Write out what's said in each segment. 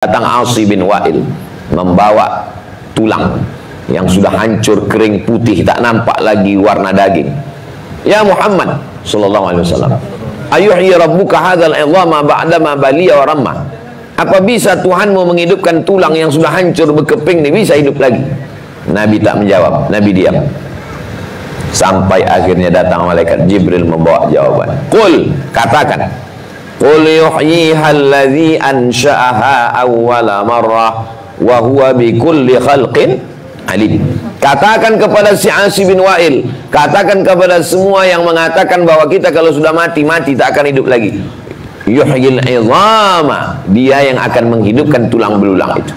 Datang Asi bin Wa'il membawa tulang yang sudah hancur, kering, putih, tak nampak lagi warna daging. Ya Muhammad sallallahu alaihi wasallam, ayuhyi rabbuka hadzal 'idhama ba'dama baliya wa ramma. Apa bisa Tuhanmu menghidupkan tulang yang sudah hancur, berkeping ini bisa hidup lagi? Nabi tak menjawab, Nabi diam. Sampai akhirnya datang malaikat Jibril membawa jawaban. Qul, katakan, qul yuhyiha alladhi ansha'aha awwala marrah wa huwa bikulli khalqin alim. Katakan kepada si Asi bin Wa'il, katakan kepada semua yang mengatakan bahwa kita kalau sudah mati, tak akan hidup lagi. Yuhyil 'idhama, dia yang akan menghidupkan tulang belulang itu.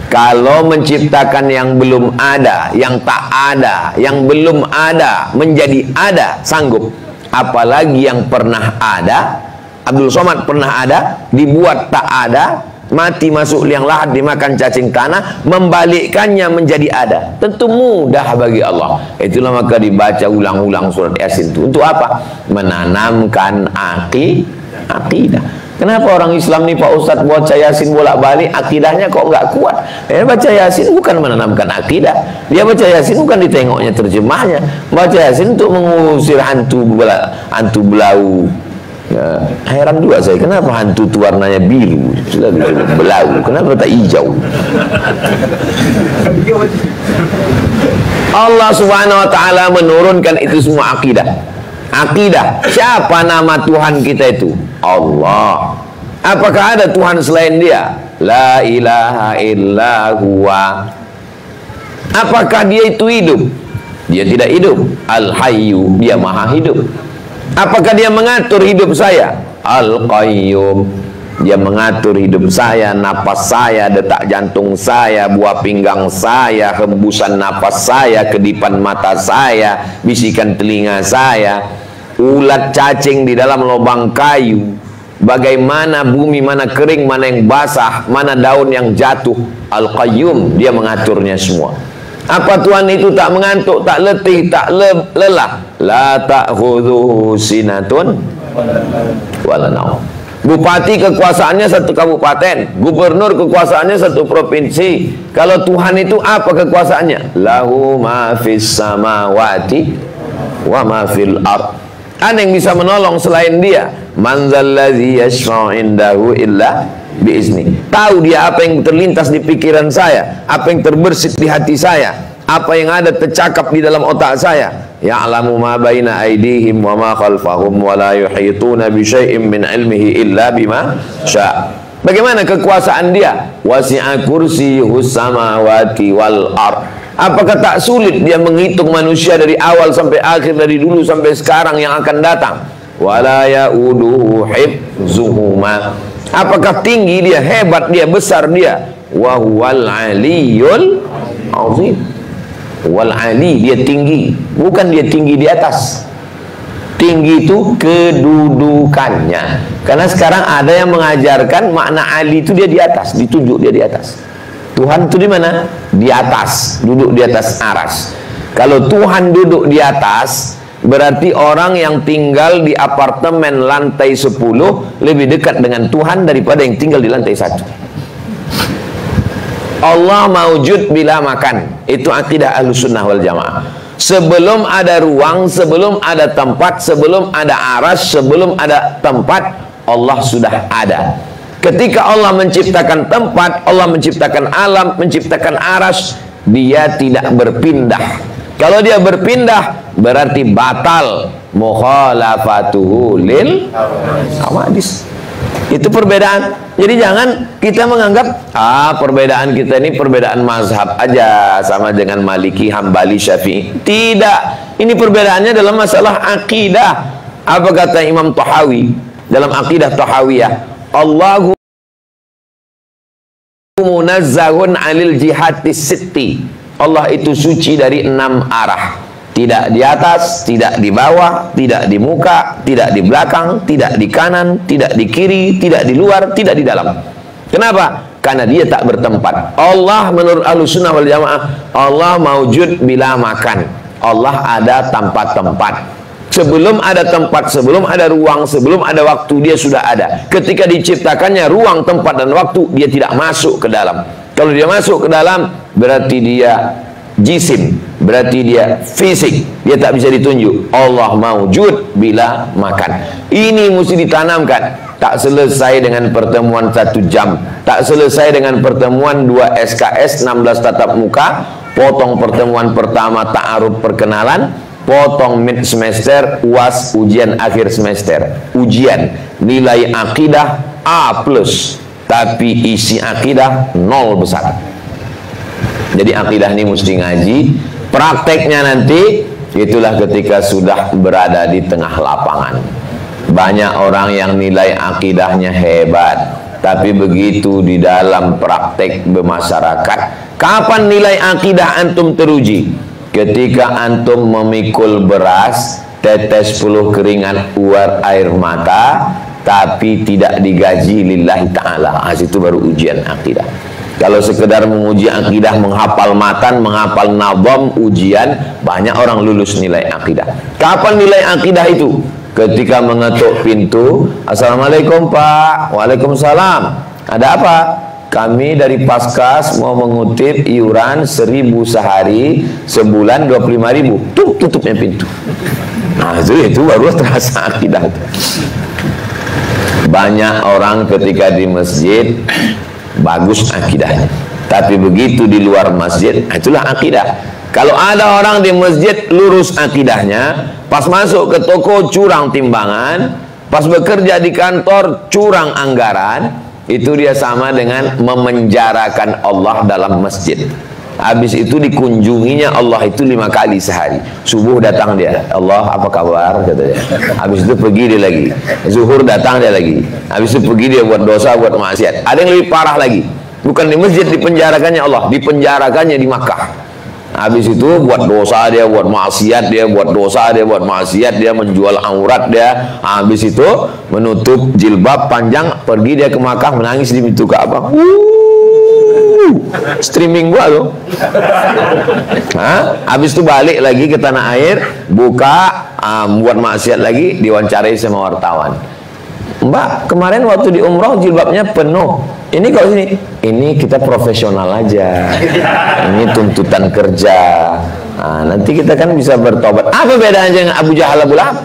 Kalau menciptakan yang belum ada, yang tak ada, yang belum ada menjadi ada, sanggup. Apalagi yang pernah ada. Abdul Somad pernah ada, dibuat tak ada, mati masuk liang lahat, dimakan cacing tanah, membalikkannya menjadi ada. Tentu mudah bagi Allah. Itulah maka dibaca ulang-ulang surat Yasin itu. Untuk apa? Menanamkan akidah. Kenapa orang Islam nih Pak Ustadz baca Yasin bolak-balik, akidahnya kok nggak kuat? Baca Yasin bukan menanamkan akidah. Dia baca Yasin bukan ditengoknya terjemahnya. Baca Yasin untuk mengusir hantu belau. Ya, heran juga saya, kenapa hantu itu warnanya biru, belau, kenapa tak hijau? Allah subhanahu wa ta'ala menurunkan itu semua akidah. Siapa nama Tuhan kita itu? Allah. Apakah ada Tuhan selain dia? La ilaha illa huwa. Apakah dia itu hidup? Dia tidak hidup. Al-Hayyu, dia maha hidup. Apakah dia mengatur hidup saya? Al-Qayyum, dia mengatur hidup saya, napas saya, detak jantung saya, buah pinggang saya, hembusan napas saya, kedipan mata saya, bisikan telinga saya, ulat cacing di dalam lubang kayu, bagaimana bumi, mana kering, mana yang basah, mana daun yang jatuh. Al-Qayyum, dia mengaturnya semua. Apa Tuhan itu tak mengantuk, tak letih, tak lelah? La ta'khudhuhu sinatun wala naum. Bupati kekuasaannya satu kabupaten, gubernur kekuasaannya satu provinsi. Kalau Tuhan itu apa kekuasaannya? Lahu ma fis samawati wa ma fil ard. Ada yang bisa menolong selain dia? Man dzalladzi yashfa'u indahu illa biizni. Tahu dia apa yang terlintas di pikiran saya, apa yang terbersit di hati saya, apa yang ada tercakap di dalam otak saya. Ya'lamu ma baina aydihim wa ma khalfahum wa la yuhituna bi syai'in min ilmihi illa bima syaa'. Bagaimana kekuasaan dia? Wasi'a kursiyyuhus samawati wal ard. Apakah tak sulit dia menghitung manusia dari awal sampai akhir, dari dulu sampai sekarang yang akan datang? Wala ya'uduhu hifzuhuma. Apakah tinggi dia, hebat dia, besar dia? Wa huwal aliyyul azim. Wal ali, dia tinggi, bukan dia tinggi di atas. Tinggi itu kedudukannya. Karena sekarang ada yang mengajarkan makna ali itu dia di atas, ditunjuk dia di atas. Tuhan itu di mana? Di atas, duduk di atas aras. Kalau Tuhan duduk di atas, berarti orang yang tinggal di apartemen lantai 10 lebih dekat dengan Tuhan daripada yang tinggal di lantai 1. Allah maujud bila makan. Itu akidah Ahlussunnah wal Jamaah. Sebelum ada ruang, sebelum ada tempat, sebelum ada aras, sebelum ada tempat, Allah sudah ada. Ketika Allah menciptakan tempat, Allah menciptakan alam, menciptakan aras, dia tidak berpindah. Kalau dia berpindah, berarti batal mukhalafatuhu lil hawadis. Itu perbedaan. Jadi jangan kita menganggap perbedaan kita ini perbedaan mazhab aja, sama dengan Maliki, Hambali, Syafi'i. Tidak. Ini perbedaannya dalam masalah akidah. Apa kata Imam Tahawi dalam akidah Tahawiyah? Allahu munazzahun 'anil jihati sitti. Allah itu suci dari 6 arah. Tidak di atas, tidak di bawah, tidak di muka, tidak di belakang, tidak di kanan, tidak di kiri, tidak di luar, tidak di dalam. Kenapa? Karena dia tak bertempat. Allah menurut Ahlussunnah wal Jamaah, Allah maujud bila makan. Allah ada tanpa tempat. Sebelum ada tempat, sebelum ada ruang, sebelum ada waktu, dia sudah ada. Ketika diciptakannya ruang, tempat, dan waktu, dia tidak masuk ke dalam. Kalau dia masuk ke dalam, berarti dia jisim, berarti dia fisik, dia tak bisa ditunjuk. Allah maujud bila makan. Ini mesti ditanamkan. Tak selesai dengan pertemuan 1 jam, tak selesai dengan pertemuan 2 SKS 16 tatap muka, potong pertemuan pertama ta'aruf perkenalan, potong mid semester, UAS ujian akhir semester, ujian nilai akidah A+, tapi isi akidah 0 besar. Jadi akidah ini mesti ngaji. Prakteknya nanti itulah ketika sudah berada di tengah lapangan. Banyak orang yang nilai akidahnya hebat, tapi begitu di dalam praktek bermasyarakat, kapan nilai akidah antum teruji? Ketika antum memikul beras, tetes puluh keringat uar air mata, tapi tidak digaji lillahi ta'ala. Itu baru ujian akidah. Kalau sekedar menguji akidah, menghafal matan, menghafal nazam, ujian, banyak orang lulus nilai akidah. Kapan nilai akidah itu? Ketika mengetuk pintu, assalamualaikum Pak. Waalaikumsalam. Ada apa? Kami dari Paskas mau mengutip iuran 1.000 sehari, sebulan 25.000. Tutupnya pintu. Nah itu baru terasa akidah. Banyak orang ketika di masjid bagus akidahnya, tapi begitu di luar masjid, itulah akidah. Kalau ada orang di masjid lurus akidahnya, pas masuk ke toko curang timbangan, pas bekerja di kantor curang anggaran, itu dia sama dengan memenjarakan Allah dalam masjid. Habis itu dikunjunginya Allah itu 5 kali sehari. Subuh datang dia, Allah apa kabar, katanya. Habis itu pergi dia lagi. Zuhur datang dia lagi. Habis itu pergi dia buat dosa, buat maksiat. Ada yang lebih parah lagi. Bukan di masjid dipenjarakannya Allah, dipenjarakannya di Makkah. Habis itu buat dosa dia, buat maksiat dia, buat dosa dia, buat maksiat dia, menjual aurat dia. Habis itu menutup jilbab panjang, pergi dia ke Makkah, menangis di pintu Ka'bah. Streaming gua loh. Habis itu balik lagi ke tanah air, buka, buat maksiat lagi, diwawancarai sama wartawan. Mbak, kemarin waktu di umroh jilbabnya penuh. Ini kalau sini, ini kita profesional aja. Ini tuntutan kerja. Nah, nanti kita kan bisa bertobat. Apa bedanya dengan Abu Jahal Abu Lahab?